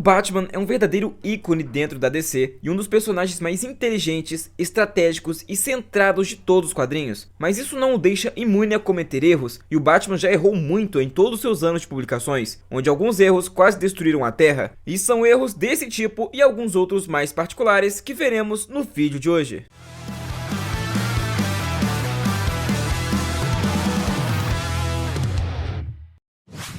O Batman é um verdadeiro ícone dentro da DC e um dos personagens mais inteligentes, estratégicos e centrados de todos os quadrinhos. Mas isso não o deixa imune a cometer erros, e o Batman já errou muito em todos os seus anos de publicações, onde alguns erros quase destruíram a Terra. E são erros desse tipo e alguns outros mais particulares que veremos no vídeo de hoje.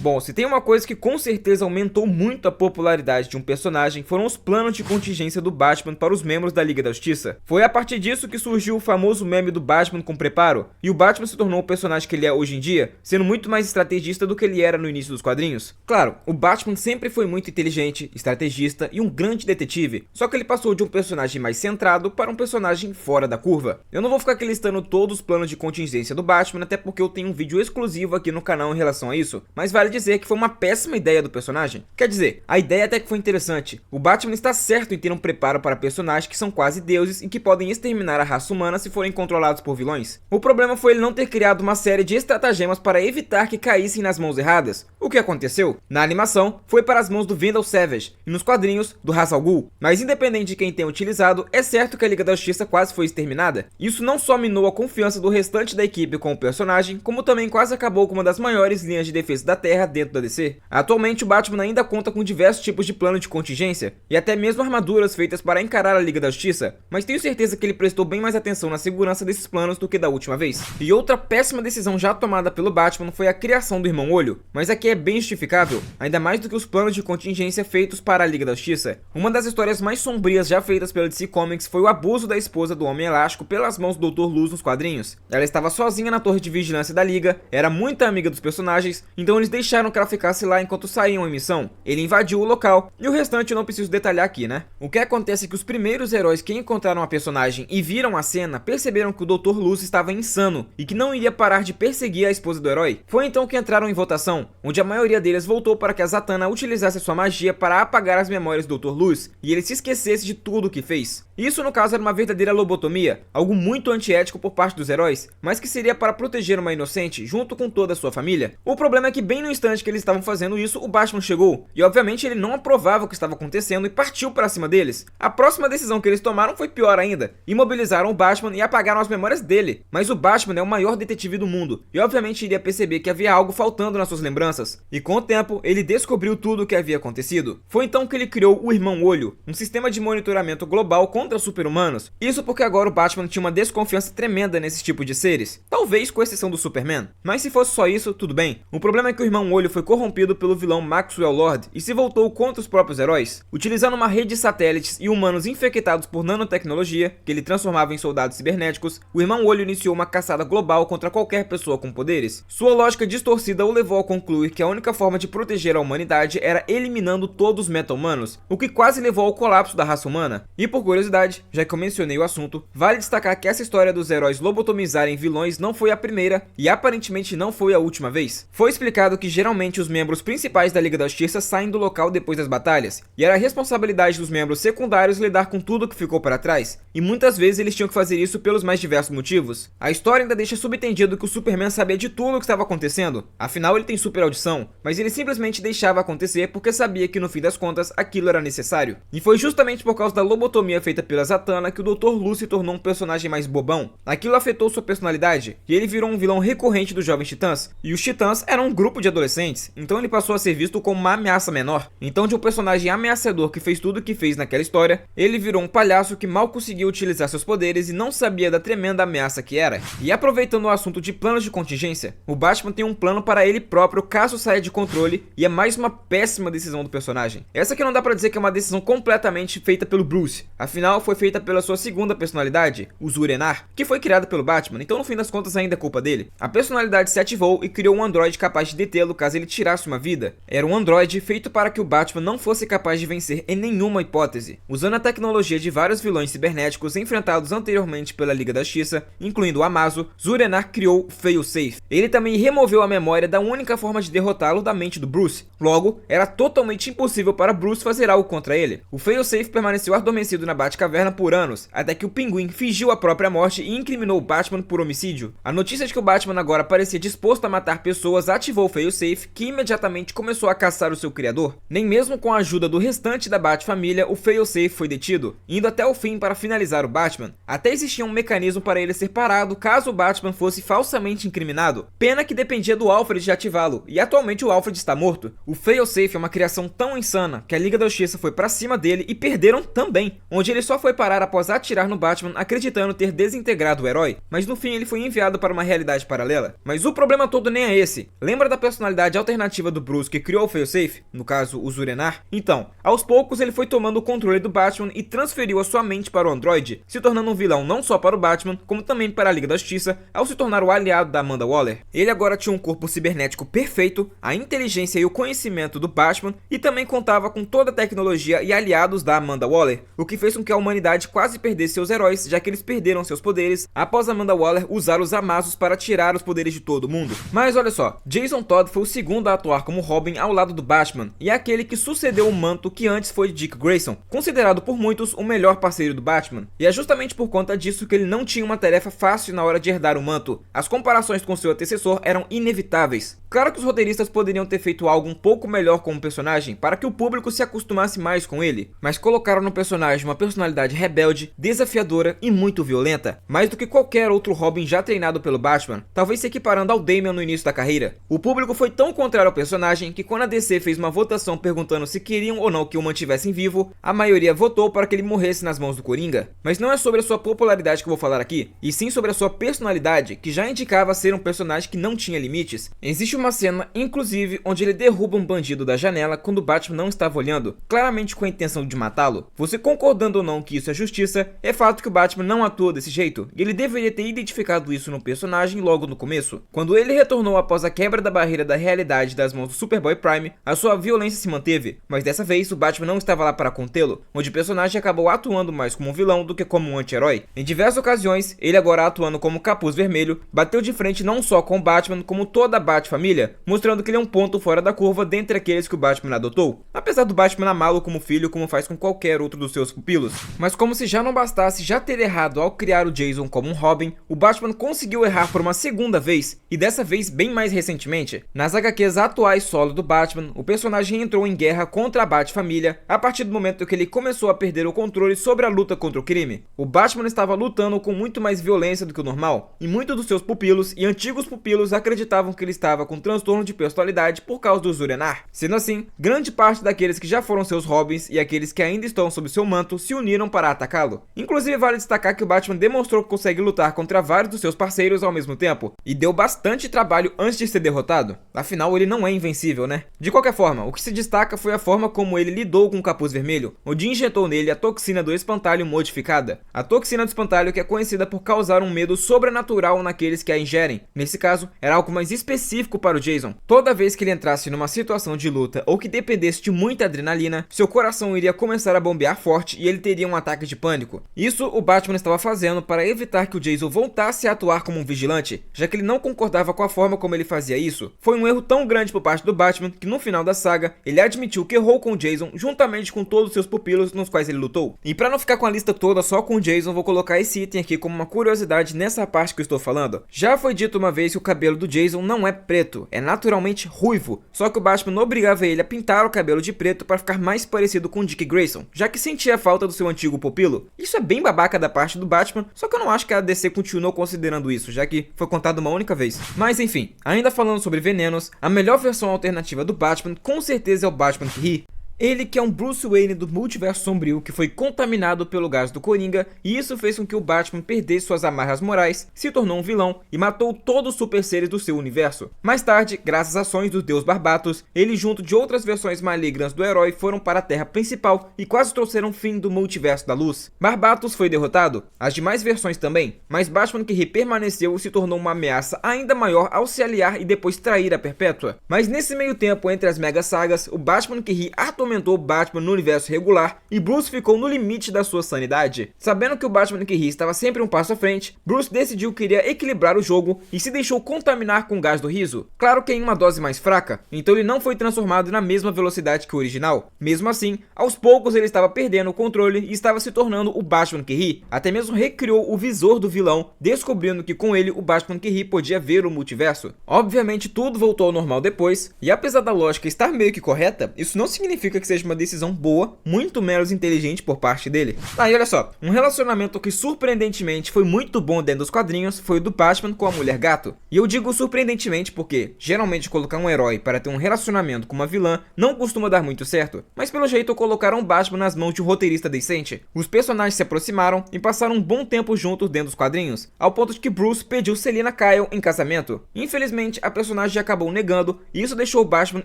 Bom, se tem uma coisa que com certeza aumentou muito a popularidade de um personagem, foram os planos de contingência do Batman para os membros da Liga da Justiça. Foi a partir disso que surgiu o famoso meme do Batman com preparo, e o Batman se tornou o personagem que ele é hoje em dia, sendo muito mais estrategista do que ele era no início dos quadrinhos. Claro, o Batman sempre foi muito inteligente, estrategista e um grande detetive, só que ele passou de um personagem mais centrado para um personagem fora da curva. Eu não vou ficar aqui listando todos os planos de contingência do Batman, até porque eu tenho um vídeo exclusivo aqui no canal em relação a isso, mas vale dizer que foi uma péssima ideia do personagem. Quer dizer, a ideia até que foi interessante. O Batman está certo em ter um preparo para personagens que são quase deuses e que podem exterminar a raça humana se forem controlados por vilões. O problema foi ele não ter criado uma série de estratagemas para evitar que caíssem nas mãos erradas. O que aconteceu? Na animação, foi para as mãos do Vandal Savage, e nos quadrinhos, do Ra's al Ghul. Mas independente de quem tenha utilizado, é certo que a Liga da Justiça quase foi exterminada. Isso não só minou a confiança do restante da equipe com o personagem, como também quase acabou com uma das maiores linhas de defesa da Terra dentro da DC. Atualmente o Batman ainda conta com diversos tipos de plano de contingência, e até mesmo armaduras feitas para encarar a Liga da Justiça, mas tenho certeza que ele prestou bem mais atenção na segurança desses planos do que da última vez. E outra péssima decisão já tomada pelo Batman foi a criação do Irmão Olho, mas aqui é bem justificável, ainda mais do que os planos de contingência feitos para a Liga da Justiça. Uma das histórias mais sombrias já feitas pela DC Comics foi o abuso da esposa do Homem Elástico pelas mãos do Dr. Luz nos quadrinhos. Ela estava sozinha na torre de vigilância da Liga, era muito amiga dos personagens, então eles deixaram que ela ficasse lá enquanto saíam em missão. Ele invadiu o local, e o restante eu não preciso detalhar aqui, né? O que acontece é que os primeiros heróis que encontraram a personagem e viram a cena, perceberam que o Dr. Luz estava insano, e que não iria parar de perseguir a esposa do herói. Foi então que entraram em votação, onde a maioria deles votou para que a Zatanna utilizasse sua magia para apagar as memórias do Dr. Luz, e ele se esquecesse de tudo o que fez. Isso no caso era uma verdadeira lobotomia, algo muito antiético por parte dos heróis, mas que seria para proteger uma inocente junto com toda a sua família. O problema é que bem no instante que eles estavam fazendo isso, o Batman chegou, e obviamente ele não aprovava o que estava acontecendo e partiu para cima deles. A próxima decisão que eles tomaram foi pior ainda, imobilizaram o Batman e apagaram as memórias dele. Mas o Batman é o maior detetive do mundo, e obviamente iria perceber que havia algo faltando nas suas lembranças, e com o tempo ele descobriu tudo o que havia acontecido. Foi então que ele criou o Irmão Olho, um sistema de monitoramento global contra super-humanos. Isso porque agora o Batman tinha uma desconfiança tremenda nesse tipo de seres, talvez com exceção do Superman. Mas se fosse só isso, tudo bem. O problema é que o Irmão Olho foi corrompido pelo vilão Maxwell Lord e se voltou contra os próprios heróis. Utilizando uma rede de satélites e humanos infectados por nanotecnologia, que ele transformava em soldados cibernéticos, o Irmão Olho iniciou uma caçada global contra qualquer pessoa com poderes. Sua lógica distorcida o levou a concluir que a única forma de proteger a humanidade era eliminando todos os meta-humanos, o que quase levou ao colapso da raça humana. E por curiosidade, já que eu mencionei o assunto, vale destacar que essa história dos heróis lobotomizarem vilões não foi a primeira e aparentemente não foi a última vez. Foi explicado que geralmente os membros principais da Liga da Justiça saem do local depois das batalhas, e era a responsabilidade dos membros secundários lidar com tudo que ficou para trás, e muitas vezes eles tinham que fazer isso pelos mais diversos motivos. A história ainda deixa subentendido que o Superman sabia de tudo o que estava acontecendo, afinal ele tem super audição, mas ele simplesmente deixava acontecer porque sabia que no fim das contas aquilo era necessário. E foi justamente por causa da lobotomia feita pela Zatanna que o Dr. Luz se tornou um personagem mais bobão. Aquilo afetou sua personalidade, e ele virou um vilão recorrente dos Jovens Titãs, e os Titãs eram um grupo de adolescentes, então ele passou a ser visto como uma ameaça menor. Então de um personagem ameaçador que fez tudo o que fez naquela história, ele virou um palhaço que mal conseguia utilizar seus poderes e não sabia da tremenda ameaça que era. E aproveitando o assunto de planos de contingência, o Batman tem um plano para ele próprio caso saia de controle, e é mais uma péssima decisão do personagem. Essa que não dá pra dizer que é uma decisão completamente feita pelo Bruce, afinal foi feita pela sua segunda personalidade, o Zur-Enar, que foi criada pelo Batman, então no fim das contas ainda é culpa dele. A personalidade se ativou e criou um androide capaz de detê-lo caso ele tirasse uma vida. Era um androide feito para que o Batman não fosse capaz de vencer em nenhuma hipótese. Usando a tecnologia de vários vilões cibernéticos enfrentados anteriormente pela Liga da Justiça, incluindo o Amazo, Zur-Enar criou o Failsafe. Ele também removeu a memória da única forma de derrotá-lo da mente do Bruce. Logo, era totalmente impossível para Bruce fazer algo contra ele. O Failsafe permaneceu adormecido na Batcaverna por anos, até que o Pinguim fingiu a própria morte e incriminou o Batman por homicídio. A notícia de que o Batman agora parecia disposto a matar pessoas ativou o Failsafe Failsafe que imediatamente começou a caçar o seu criador. Nem mesmo com a ajuda do restante da Bat-família, o Failsafe foi detido, indo até o fim para finalizar o Batman. Até existia um mecanismo para ele ser parado caso o Batman fosse falsamente incriminado, pena que dependia do Alfred de ativá-lo, e atualmente o Alfred está morto. O Failsafe é uma criação tão insana que a Liga da Justiça foi pra cima dele e perderam também, onde ele só foi parar após atirar no Batman acreditando ter desintegrado o herói, mas no fim ele foi enviado para uma realidade paralela. Mas o problema todo nem é esse. Lembra da personalidade alternativa do Bruce que criou o Failsafe, no caso o Zur-En-Arrh? Então, aos poucos ele foi tomando o controle do Batman e transferiu a sua mente para o Android, se tornando um vilão não só para o Batman, como também para a Liga da Justiça, ao se tornar o aliado da Amanda Waller. Ele agora tinha um corpo cibernético perfeito, a inteligência e o conhecimento do Batman, e também contava com toda a tecnologia e aliados da Amanda Waller, o que fez com que a humanidade quase perdesse seus heróis, já que eles perderam seus poderes após Amanda Waller usar os amassos para tirar os poderes de todo mundo. Mas olha só, Jason Todd foi o segundo a atuar como Robin ao lado do Batman, e é aquele que sucedeu o manto que antes foi de Dick Grayson, considerado por muitos o melhor parceiro do Batman. E é justamente por conta disso que ele não tinha uma tarefa fácil na hora de herdar o manto. As comparações com seu antecessor eram inevitáveis. Claro que os roteiristas poderiam ter feito algo um pouco melhor com o personagem para que o público se acostumasse mais com ele, mas colocaram no personagem uma personalidade rebelde, desafiadora e muito violenta, mais do que qualquer outro Robin já treinado pelo Batman, talvez se equiparando ao Damian no início da carreira. O público foi tão contrário ao personagem que quando a DC fez uma votação perguntando se queriam ou não que o mantivessem vivo, a maioria votou para que ele morresse nas mãos do Coringa. Mas não é sobre a sua popularidade que eu vou falar aqui, e sim sobre a sua personalidade, que já indicava ser um personagem que não tinha limites. Existe uma cena, inclusive, onde ele derruba um bandido da janela quando o Batman não estava olhando, claramente com a intenção de matá-lo. Você concordando ou não que isso é justiça, é fato que o Batman não atua desse jeito, e ele deveria ter identificado isso no personagem logo no começo. Quando ele retornou após a quebra da barreira da realidade das mãos do Superboy Prime, a sua violência se manteve, mas dessa vez o Batman não estava lá para contê-lo, onde o personagem acabou atuando mais como um vilão do que como um anti-herói. Em diversas ocasiões, ele agora atuando como Capuz Vermelho, bateu de frente não só com o Batman, como toda a Bat-família, mostrando que ele é um ponto fora da curva dentre aqueles que o Batman adotou, apesar do Batman amá-lo como filho, como faz com qualquer outro dos seus pupilos. Mas como se já não bastasse já ter errado ao criar o Jason como um Robin, o Batman conseguiu errar por uma segunda vez, e dessa vez bem mais recentemente. Nas HQs atuais solo do Batman, o personagem entrou em guerra contra a Bat-família a partir do momento que ele começou a perder o controle sobre a luta contra o crime. O Batman estava lutando com muito mais violência do que o normal, e muitos dos seus pupilos e antigos pupilos acreditavam que ele estava com transtorno de personalidade por causa do Zur-En-Arrh. Sendo assim, grande parte daqueles que já foram seus Robins e aqueles que ainda estão sob seu manto se uniram para atacá-lo. Inclusive vale destacar que o Batman demonstrou que consegue lutar contra vários dos seus parceiros ao mesmo tempo, e deu bastante trabalho antes de ser derrotado, afinal ele não é invencível, né? De qualquer forma, o que se destaca foi a forma como ele lidou com o Capuz Vermelho, onde injetou nele a toxina do espantalho modificada. A toxina do espantalho que é conhecida por causar um medo sobrenatural naqueles que a ingerem. Nesse caso, era algo mais específico para o Jason. Toda vez que ele entrasse numa situação de luta ou que dependesse de muita adrenalina, seu coração iria começar a bombear forte e ele teria um ataque de pânico. Isso o Batman estava fazendo para evitar que o Jason voltasse a atuar como um vigilante, já que ele não concordava com a forma como ele fazia isso. Foi um erro tão grande por parte do Batman que no final da saga, ele admitiu que errou com o Jason juntamente com todos os seus pupilos nos quais ele lutou. E para não ficar com a lista toda só com o Jason, vou colocar esse item aqui como uma curiosidade nessa parte que eu estou falando. Já foi dito uma vez que o cabelo do Jason não é preto, é naturalmente ruivo, só que o Batman obrigava ele a pintar o cabelo de preto para ficar mais parecido com Dick Grayson, já que sentia falta do seu antigo pupilo. Isso é bem babaca da parte do Batman, só que eu não acho que a DC continuou considerando isso, já que foi contado uma única vez. Mas enfim, ainda falando sobre venenos, a melhor versão alternativa do Batman com certeza é o Batman que ri. Ele que é um Bruce Wayne do multiverso sombrio que foi contaminado pelo gás do Coringa, e isso fez com que o Batman perdesse suas amarras morais, se tornou um vilão e matou todos os super seres do seu universo. Mais tarde, graças às ações do Deus Barbatos, ele junto de outras versões malignas do herói foram para a Terra principal e quase trouxeram o fim do multiverso da luz. Barbatos foi derrotado, as demais versões também, mas Batman que ri permaneceu e se tornou uma ameaça ainda maior ao se aliar e depois trair a Perpétua. Mas nesse meio tempo entre as mega sagas, o Batman que ri atualmente atormentou o Batman no universo regular e Bruce ficou no limite da sua sanidade. Sabendo que o Batman que ri estava sempre um passo à frente, Bruce decidiu que iria equilibrar o jogo e se deixou contaminar com o gás do riso. Claro que em uma dose mais fraca, então ele não foi transformado na mesma velocidade que o original. Mesmo assim, aos poucos ele estava perdendo o controle e estava se tornando o Batman que ri. Até mesmo recriou o visor do vilão, descobrindo que com ele o Batman que ri podia ver o multiverso. Obviamente tudo voltou ao normal depois, e apesar da lógica estar meio que correta, isso não significa que seja uma decisão boa, muito menos inteligente por parte dele. E olha só, um relacionamento que surpreendentemente foi muito bom dentro dos quadrinhos foi o do Batman com a Mulher Gato. E eu digo surpreendentemente porque, geralmente colocar um herói para ter um relacionamento com uma vilã não costuma dar muito certo, mas pelo jeito colocaram o Batman nas mãos de um roteirista decente. Os personagens se aproximaram e passaram um bom tempo juntos dentro dos quadrinhos, ao ponto de que Bruce pediu Selina Kyle em casamento. Infelizmente, a personagem acabou negando e isso deixou o Batman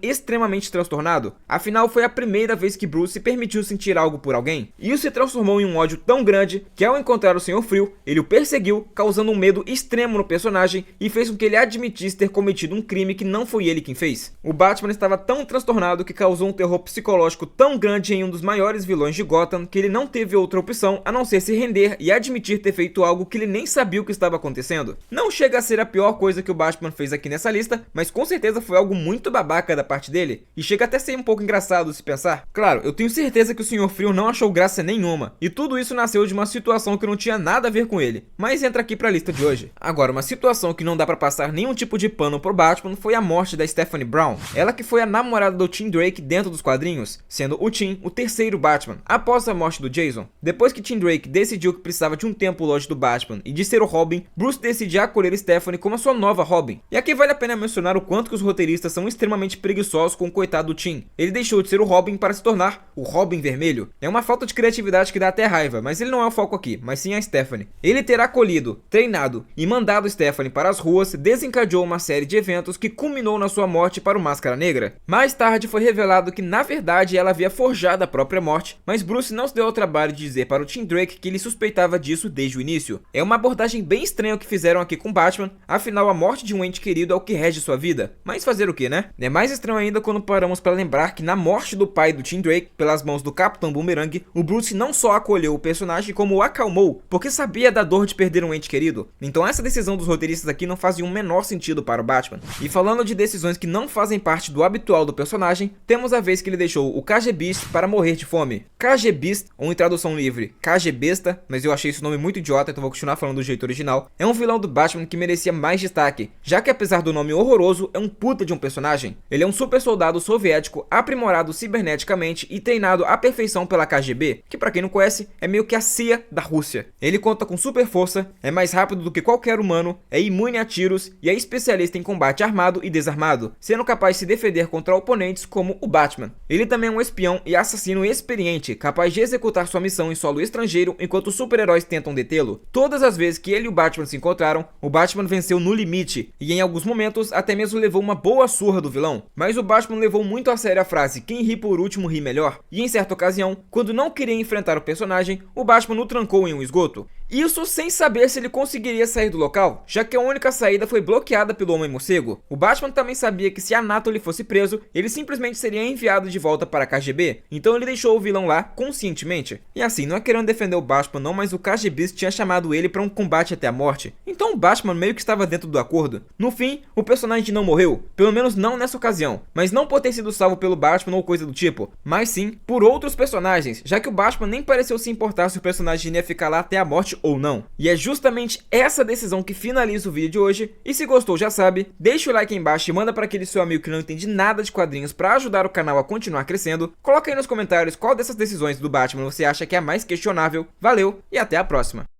extremamente transtornado. Afinal, foi a primeira vez que Bruce se permitiu sentir algo por alguém. Isso se transformou em um ódio tão grande que ao encontrar o Senhor Frio, ele o perseguiu, causando um medo extremo no personagem e fez com que ele admitisse ter cometido um crime que não foi ele quem fez. O Batman estava tão transtornado que causou um terror psicológico tão grande em um dos maiores vilões de Gotham que ele não teve outra opção a não ser se render e admitir ter feito algo que ele nem sabia o que estava acontecendo. Não chega a ser a pior coisa que o Batman fez aqui nessa lista, mas com certeza foi algo muito babaca da parte dele, e chega até a ser um pouco engraçado se pensar. Claro, eu tenho certeza que o Senhor Frio não achou graça nenhuma, e tudo isso nasceu de uma situação que não tinha nada a ver com ele, mas entra aqui pra lista de hoje. Agora, uma situação que não dá pra passar nenhum tipo de pano pro Batman foi a morte da Stephanie Brown, ela que foi a namorada do Tim Drake dentro dos quadrinhos, sendo o Tim o terceiro Batman, após a morte do Jason. Depois que Tim Drake decidiu que precisava de um tempo longe do Batman e de ser o Robin, Bruce decidiu acolher Stephanie como a sua nova Robin. E aqui vale a pena mencionar o quanto que os roteiristas são extremamente preguiçosos com o coitado do Tim. Ele deixou de ser o Robin para se tornar o Robin Vermelho. É uma falta de criatividade que dá até raiva, mas ele não é o foco aqui, mas sim a Stephanie. Ele ter acolhido, treinado e mandado Stephanie para as ruas desencadeou uma série de eventos que culminou na sua morte para o Máscara Negra. Mais tarde foi revelado que na verdade ela havia forjado a própria morte, mas Bruce não se deu ao trabalho de dizer para o Tim Drake que ele suspeitava disso desde o início. É uma abordagem bem estranha o que fizeram aqui com Batman, afinal a morte de um ente querido é o que rege sua vida. Mas fazer o que, né? É mais estranho ainda quando paramos para lembrar que na morte do pai do Tim Drake, pelas mãos do Capitão Boomerang, o Bruce não só acolheu o personagem como o acalmou, porque sabia da dor de perder um ente querido. Então essa decisão dos roteiristas aqui não fazia o menor sentido para o Batman. E falando de decisões que não fazem parte do habitual do personagem, temos a vez que ele deixou o KG Beast para morrer de fome. KG Beast, ou em tradução livre, KG Besta, mas eu achei esse nome muito idiota, então vou continuar falando do jeito original, é um vilão do Batman que merecia mais destaque, já que apesar do nome horroroso, é um puta de um personagem. Ele é um super soldado soviético aprimorado ciberneticamente e treinado à perfeição pela KGB, que pra quem não conhece, é meio que a CIA da Rússia. Ele conta com super força, é mais rápido do que qualquer humano, é imune a tiros e é especialista em combate armado e desarmado, sendo capaz de se defender contra oponentes como o Batman. Ele também é um espião e assassino experiente, capaz de executar sua missão em solo estrangeiro enquanto os super-heróis tentam detê-lo. Todas as vezes que ele e o Batman se encontraram, o Batman venceu no limite, e em alguns momentos até mesmo levou uma boa surra do vilão. Mas o Batman levou muito a sério a frase "quem ri por último ri melhor", e em certa ocasião, quando não queria enfrentar o personagem, o Batman o trancou em um esgoto. Isso sem saber se ele conseguiria sair do local, já que a única saída foi bloqueada pelo Homem-Morcego. O Batman também sabia que se Anatoly fosse preso, ele simplesmente seria enviado de volta para a KGB, então ele deixou o vilão lá conscientemente. E assim, não é querendo defender o Batman não, mas o KGB tinha chamado ele para um combate até a morte, então o Batman meio que estava dentro do acordo. No fim, o personagem não morreu, pelo menos não nessa ocasião, mas não por ter sido salvo pelo Batman ou coisa do tipo, mas sim por outros personagens, já que o Batman nem pareceu se importar se o personagem ia ficar lá até a morte ou não. E é justamente essa decisão que finaliza o vídeo de hoje, e se gostou já sabe, deixa o like aí embaixo e manda para aquele seu amigo que não entende nada de quadrinhos para ajudar o canal a continuar crescendo. Coloca aí nos comentários qual dessas decisões do Batman você acha que é a mais questionável. Valeu e até a próxima!